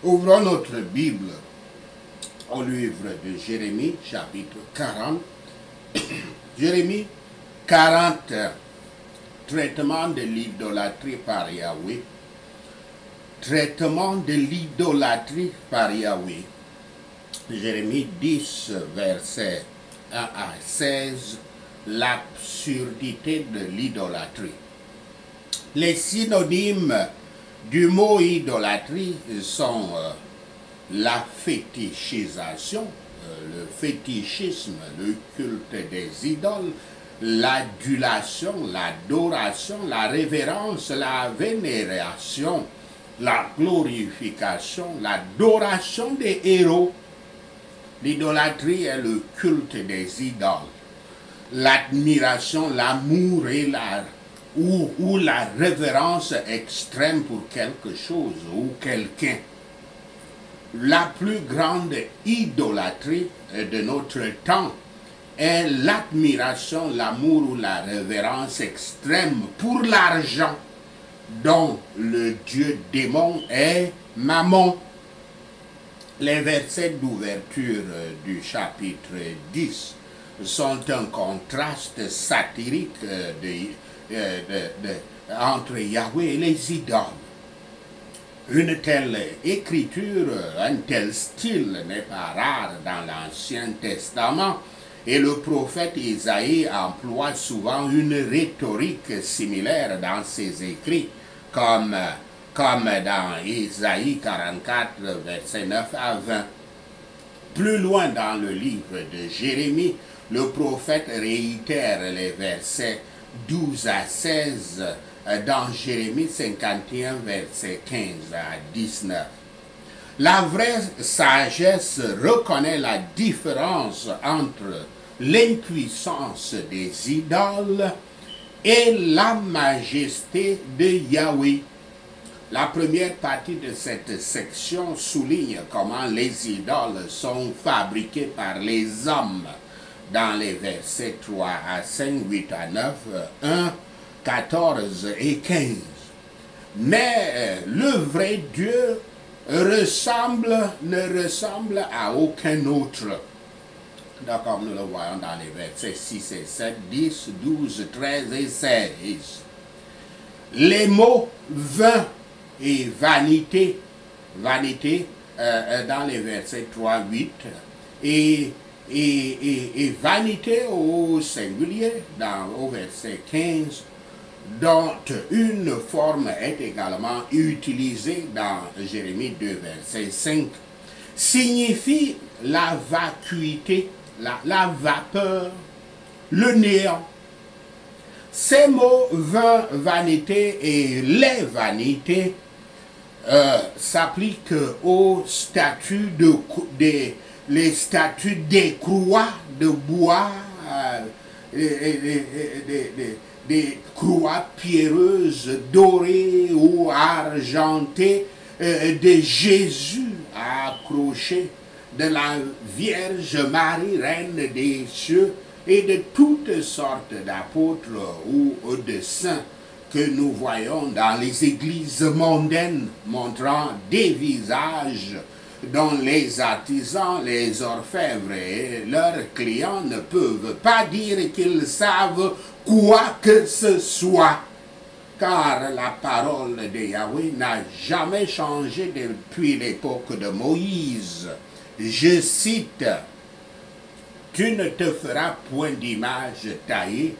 Ouvrons notre Bible au livre de Jérémie, chapitre 40. Jérémie 40, traitement de l'idolâtrie par Yahweh. Traitement de l'idolâtrie par Yahweh. Jérémie 10, verset 1 à 16, l'absurdité de l'idolâtrie. Les synonymes du mot idolâtrie sont la fétichisation, le fétichisme, le culte des idoles, l'adulation, l'adoration, la révérence, la vénération, la glorification, l'adoration des héros. L'idolâtrie est le culte des idoles, l'admiration, l'amour et ou la révérence extrême pour quelque chose ou quelqu'un. La plus grande idolâtrie de notre temps est l'admiration, l'amour ou la révérence extrême pour l'argent, dont le dieu démon est Mammon. Les versets d'ouverture du chapitre 10 sont un contraste satirique entre Yahweh et les idoles. Une telle écriture, un tel style n'est pas rare dans l'Ancien Testament et le prophète Isaïe emploie souvent une rhétorique similaire dans ses écrits, comme dans Isaïe 44, versets 9 à 20. Plus loin dans le livre de Jérémie, le prophète réitère les versets 12 à 16 dans Jérémie 51, versets 15 à 19. La vraie sagesse reconnaît la différence entre l'impuissance des idoles et la majesté de Yahweh. La première partie de cette section souligne comment les idoles sont fabriquées par les hommes dans les versets 3 à 5, 8 à 9, 1, 14 et 15. Mais le vrai Dieu ne ressemble à aucun autre. D'accord, nous le voyons dans les versets 6 et 7, 10, 12, 13 et 16. Les mots vain et vanité dans les versets 3, 8 et vanité au singulier au verset 15, dont une forme est également utilisée dans Jérémie 2, verset 5, signifie la vacuité, la vapeur, le néant. Ces mots vain, vanité et les vanités s'appliquent aux statues les statues des croix de bois, des croix pierreuses dorées ou argentées de Jésus accroché, de la Vierge Marie, Reine des cieux, et de toutes sortes d'apôtres ou de saints que nous voyons dans les églises mondaines, montrant des visages dont les artisans, les orfèvres et leurs clients ne peuvent pas dire qu'ils savent quoi que ce soit, car la parole de Yahweh n'a jamais changé depuis l'époque de Moïse. Je cite: « Tu ne te feras point d'image taillée,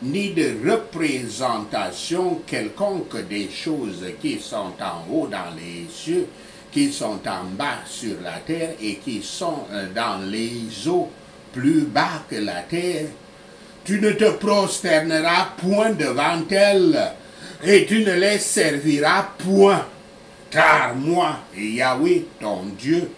ni de représentation quelconque des choses qui sont en haut dans les cieux, qui sont en bas sur la terre et qui sont dans les eaux plus bas que la terre. Tu ne te prosterneras point devant elles et tu ne les serviras point, car moi, Yahweh, ton Dieu,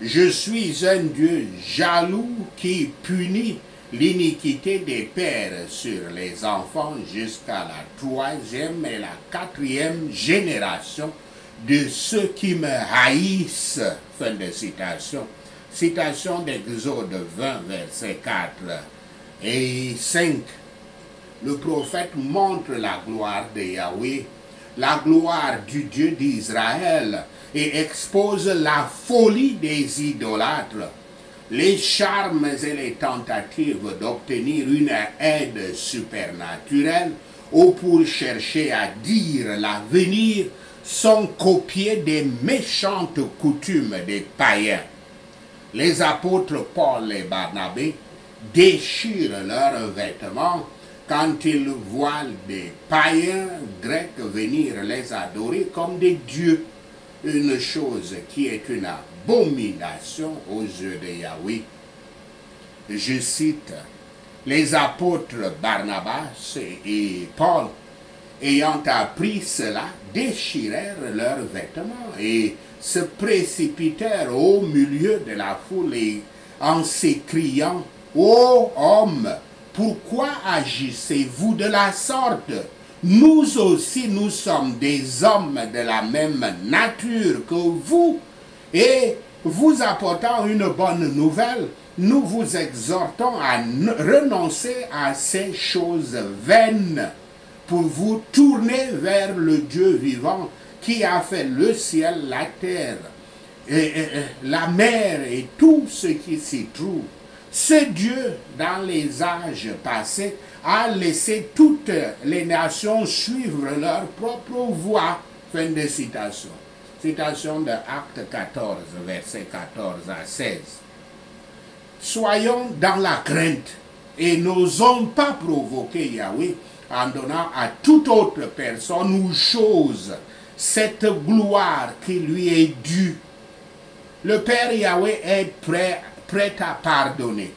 je suis un Dieu jaloux qui punit l'iniquité des pères sur les enfants jusqu'à la 3e et la 4e génération de ceux qui me haïssent. » Fin de citation. Citation d'Exode 20, verset 4 et 5. Le prophète montre la gloire de Yahweh, la gloire du Dieu d'Israël, et expose la folie des idolâtres, les charmes et les tentatives d'obtenir une aide supernaturelle ou pour chercher à dire l'avenir sont copiés des méchantes coutumes des païens. Les apôtres Paul et Barnabé déchirent leurs vêtements quand ils voient des païens grecs venir les adorer comme des dieux, une chose qui est une abomination aux yeux de Yahweh. Je cite, les apôtres Barnabas et Paul, ayant appris cela, déchirèrent leurs vêtements et se précipitèrent au milieu de la foule et en s'écriant, « Ô hommes, pourquoi agissez-vous de la sorte? Nous aussi, nous sommes des hommes de la même nature que vous, et vous apportant une bonne nouvelle, nous vous exhortons à renoncer à ces choses vaines pour vous tourner vers le Dieu vivant qui a fait le ciel, la terre, la mer et tout ce qui s'y trouve. Ce Dieu, dans les âges passés, a laissé toutes les nations suivre leur propre voie. Fin de citation. Citation de Actes 14, versets 14 à 16. Soyons dans la crainte et n'osons pas provoquer Yahweh en donnant à toute autre personne ou chose cette gloire qui lui est due. Le Père Yahweh est prêt à pardonner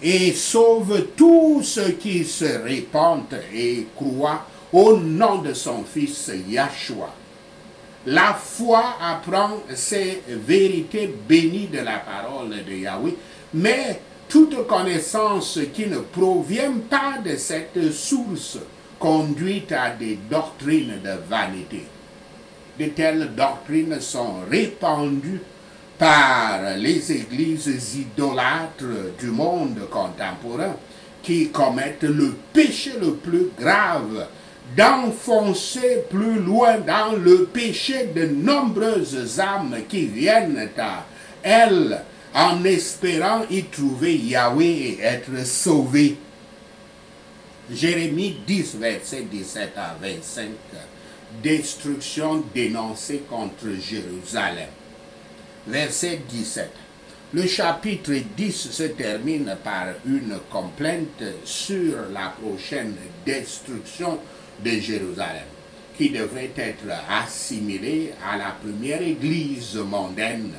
et sauve tous ceux qui se répandent et croient au nom de son Fils Yahshua. La foi apprend ces vérités bénies de la parole de Yahweh, mais toute connaissance qui ne provient pas de cette source conduit à des doctrines de vanité. De telles doctrines sont répandues par les églises idolâtres du monde contemporain qui commettent le péché le plus grave d'enfoncer plus loin dans le péché de nombreuses âmes qui viennent à elles en espérant y trouver Yahweh et être sauvées. Jérémie 10, versets 17 à 25, destruction dénoncée contre Jérusalem. Verset 17. Le chapitre 10 se termine par une complainte sur la prochaine destruction de Jérusalem, qui devrait être assimilée à la première église mondaine.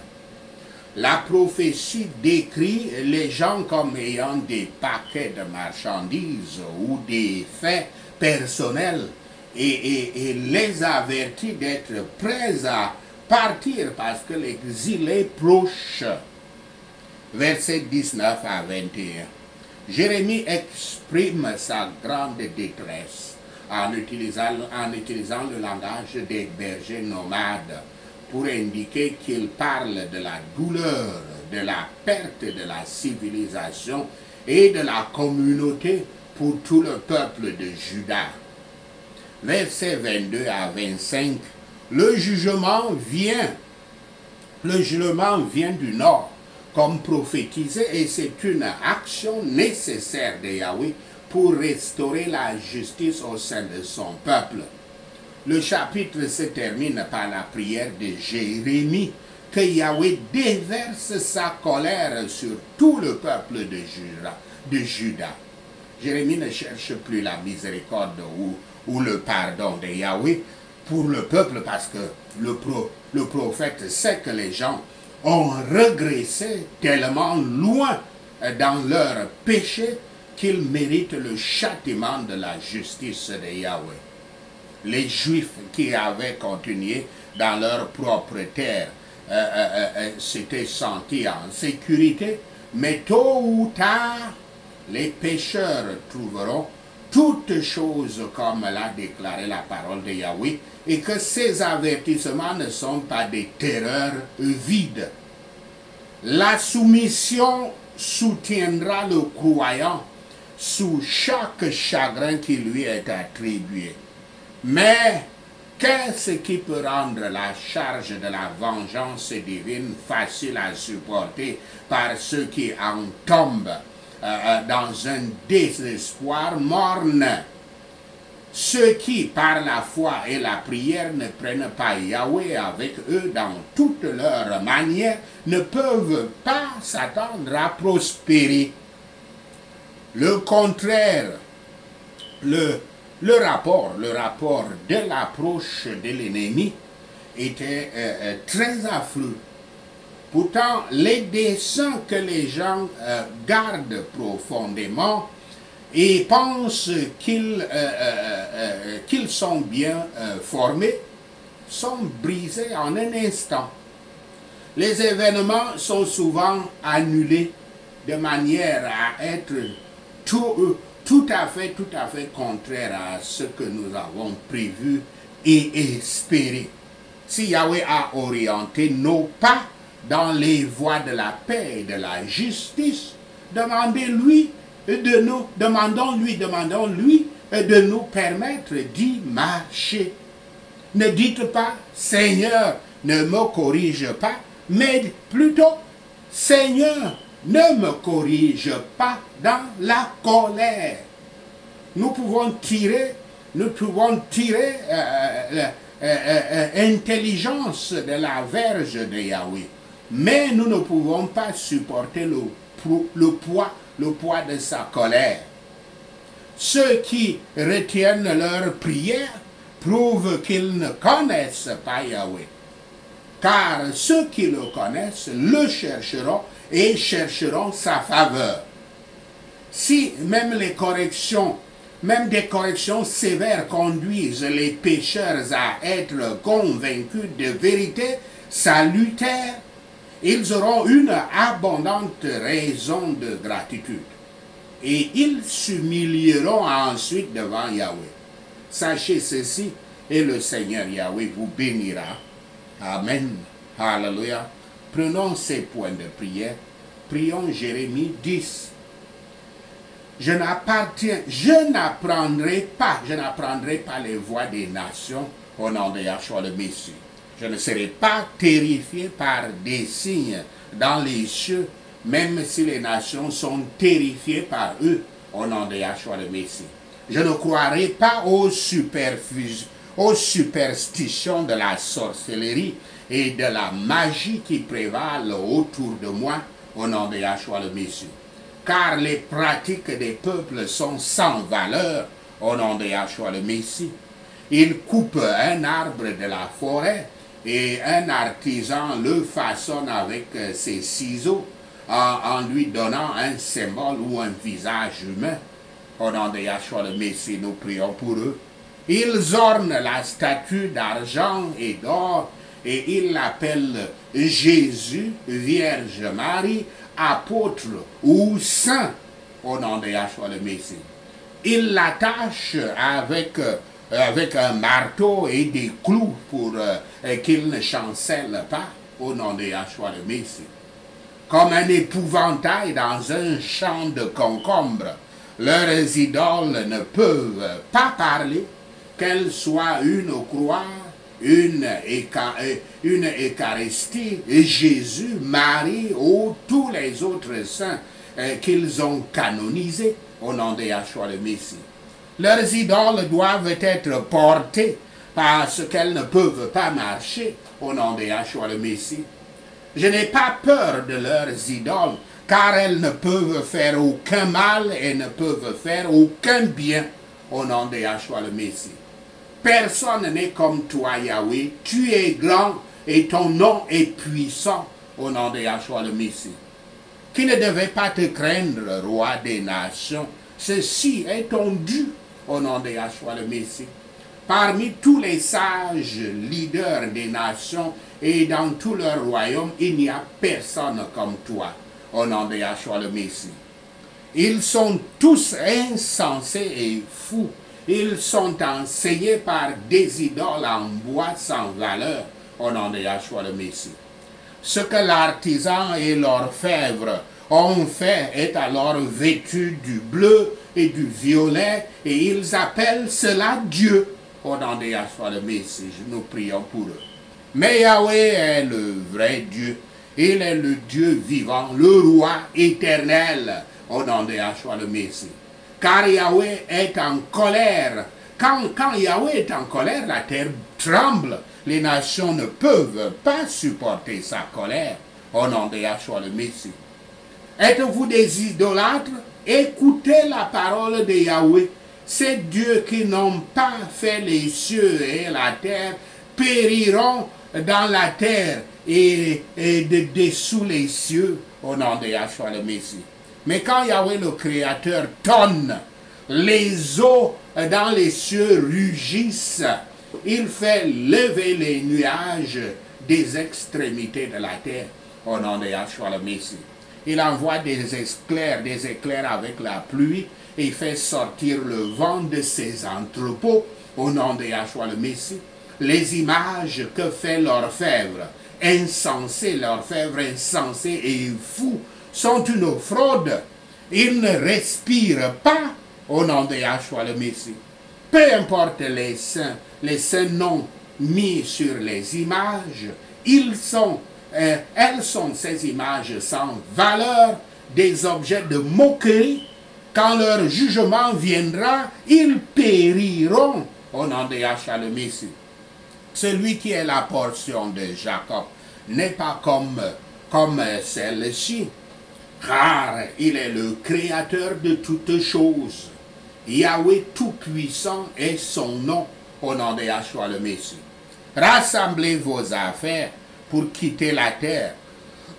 La prophétie décrit les gens comme ayant des paquets de marchandises ou des faits personnels et les avertit d'être prêts à partir parce que l'exil est proche. Versets 19 à 21. Jérémie exprime sa grande détresse en utilisant le langage des bergers nomades pour indiquer qu'il parle de la douleur, de la perte de la civilisation et de la communauté pour tout le peuple de Juda. Versets 22 à 25. Le jugement vient du nord, comme prophétisé, et c'est une action nécessaire de Yahweh pour restaurer la justice au sein de son peuple. Le chapitre se termine par la prière de Jérémie, que Yahweh déverse sa colère sur tout le peuple de Juda. Jérémie ne cherche plus la miséricorde ou le pardon de Yahweh pour le peuple, parce que le prophète sait que les gens ont régressé tellement loin dans leur péché qu'ils méritent le châtiment de la justice de Yahweh. Les Juifs qui avaient continué dans leur propre terre s'étaient sentis en sécurité, mais tôt ou tard, les pécheurs trouveront toutes choses comme l'a déclaré la parole de Yahweh, et que ces avertissements ne sont pas des terreurs vides. La soumission soutiendra le croyant sous chaque chagrin qui lui est attribué. Mais Qu'est-ce qui peut rendre la charge de la vengeance divine facile à supporter par ceux qui en tombent dans un désespoir morne? Ceux qui, par la foi et la prière, ne prennent pas Yahweh avec eux dans toutes leurs manières, ne peuvent pas s'attendre à prospérer. Le contraire, le rapport de l'approche de l'ennemi était très affreux. Pourtant, les desseins que les gens gardent profondément et pensent qu'ils sont bien formés sont brisés en un instant. Les événements sont souvent annulés de manière à être tout à fait contraire à ce que nous avons prévu et espéré. Si Yahweh a orienté nos pas dans les voies de la paix et de la justice, demandons-lui de nous permettre d'y marcher. Ne dites pas, Seigneur, ne me corrige pas, mais plutôt, Seigneur, ne me corrige pas dans la colère. Nous pouvons tirer intelligence de la verge de Yahweh, mais nous ne pouvons pas supporter le poids de sa colère. Ceux qui retiennent leur prière prouvent qu'ils ne connaissent pas Yahweh. Car ceux qui le connaissent le chercheront et chercheront sa faveur. Si même des corrections sévères conduisent les pécheurs à être convaincus de vérité salutaire, ils auront une abondante raison de gratitude. Et ils s'humilieront ensuite devant Yahweh. Sachez ceci, et le Seigneur Yahweh vous bénira. Amen. Alléluia. Prenons ces points de prière. Prions Jérémie 10. Je n'apprendrai pas les voies des nations au nom de Yahshua le Messie. Je ne serai pas terrifié par des signes dans les cieux, même si les nations sont terrifiées par eux au nom de Yahshua le Messie. Je ne croirai pas aux superstitions de la sorcellerie et de la magie qui prévalent autour de moi au nom de Yahshua le Messie. Car les pratiques des peuples sont sans valeur au nom de Yahshua le Messie. Ils coupent un arbre de la forêt et un artisan le façonne avec ses ciseaux en lui donnant un symbole ou un visage humain. Au nom de Yahshua le Messie, nous prions pour eux. Ils ornent la statue d'argent et d'or et ils l'appellent Jésus, Vierge Marie, apôtre ou saint au nom de Yahshua le Messie. Ils l'attachent avec un marteau et des clous pour qu'il ne chancelle pas au nom de Yahshua le Messie. Comme un épouvantail dans un champ de concombres, leurs idoles ne peuvent pas parler, qu'elles soient une croix, une Eucharistie, Jésus, Marie ou tous les autres saints qu'ils ont canonisés au nom de Yahshua le Messie. Leurs idoles doivent être portées parce qu'elles ne peuvent pas marcher au nom de Yahshua le Messie. Je n'ai pas peur de leurs idoles car elles ne peuvent faire aucun mal et ne peuvent faire aucun bien au nom de Yahshua le Messie. Personne n'est comme toi, Yahweh. Tu es grand et ton nom est puissant au nom de Yahshua le Messie. Qui ne devait pas te craindre, roi des nations, ceci est ton dû au nom de Yahshua le Messie. Parmi tous les sages leaders des nations et dans tout leur royaume, il n'y a personne comme toi au nom de Yahshua le Messie. Ils sont tous insensés et fous. Ils sont enseignés par des idoles en bois sans valeur au nom de Yahshua le Messie. Ce que l'artisan et l'orfèvre ont fait est alors vêtu du bleu et du violet et ils appellent cela Dieu. Au nom de Yahshua le Messie, nous prions pour eux. Mais Yahweh est le vrai Dieu. Il est le Dieu vivant, le roi éternel. Au nom de Yahshua le Messie. Car Yahweh est en colère. Quand Yahweh est en colère, la terre tremble. Les nations ne peuvent pas supporter sa colère. Au nom de Yahshua le Messie. Êtes-vous des idolâtres? Écoutez la parole de Yahweh. Ces dieux qui n'ont pas fait les cieux et la terre périront dans la terre et dessous les cieux au nom de Yahshua le Messie. Mais quand Yahweh le Créateur tonne, les eaux dans les cieux rugissent. Il fait lever les nuages des extrémités de la terre au nom de Yahshua le Messie. Il envoie des éclairs avec la pluie et il fait sortir le vent de ses entrepôts au nom de Yahshua le Messie. Les images que fait l'orfèvre insensé et fou sont une fraude. Ils ne respirent pas au nom de Yahshua le Messie. Peu importe les saints noms mis sur les images, elles sont ces images sans valeur, des objets de moquerie. Quand leur jugement viendra, ils périront au nom de Yahshua le Messie. Celui qui est la portion de Jacob n'est pas comme celle-ci, car il est le créateur de toutes choses. Yahweh Tout-Puissant est son nom au nom de Yahshua le Messie. Rassemblez vos affaires pour quitter la terre,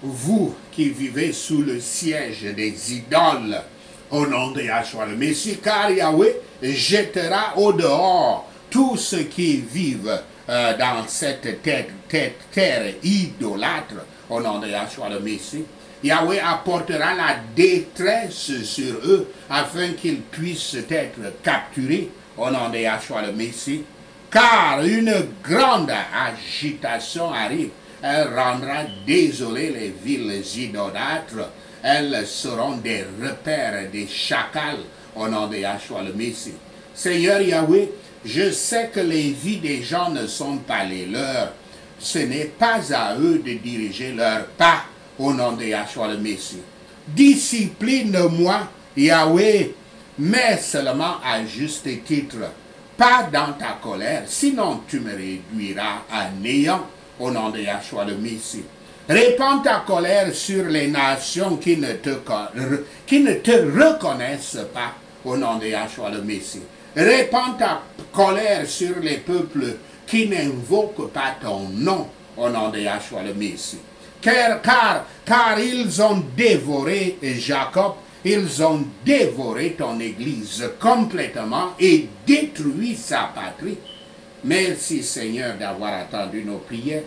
vous qui vivez sous le siège des idoles, au nom de Yahshua le Messie, car Yahweh jettera au dehors tous ceux qui vivent dans cette terre idolâtre, au nom de Yahshua le Messie. Yahweh apportera la détresse sur eux afin qu'ils puissent être capturés au nom de Yahshua le Messie. Car une grande agitation arrive. Elle rendra désolées les villes idolâtres. Elles seront des repères des chacals au nom de Yahshua le Messie. Seigneur Yahweh, je sais que les vies des gens ne sont pas les leurs. Ce n'est pas à eux de diriger leurs pas au nom de Yahshua le Messie. Discipline-moi, Yahweh, mais seulement à juste titre, pas dans ta colère, sinon tu me réduiras à néant au nom de Yahshua le Messie. Répands ta colère sur les nations qui ne te reconnaissent pas au nom de Yahshua le Messie. Répands ta colère sur les peuples qui n'invoquent pas ton nom au nom de Yahshua le Messie. Car ils ont dévoré Jacob, ils ont dévoré ton église complètement et détruit sa patrie. Merci Seigneur d'avoir attendu nos prières.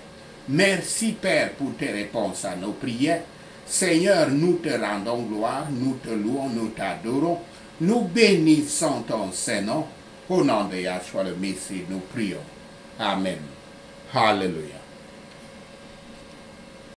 Merci Père pour tes réponses à nos prières. Seigneur, nous te rendons gloire, nous te louons, nous t'adorons. Nous bénissons ton Saint-Nom. Au nom de Yahshua le Messie, nous prions. Amen. Alléluia.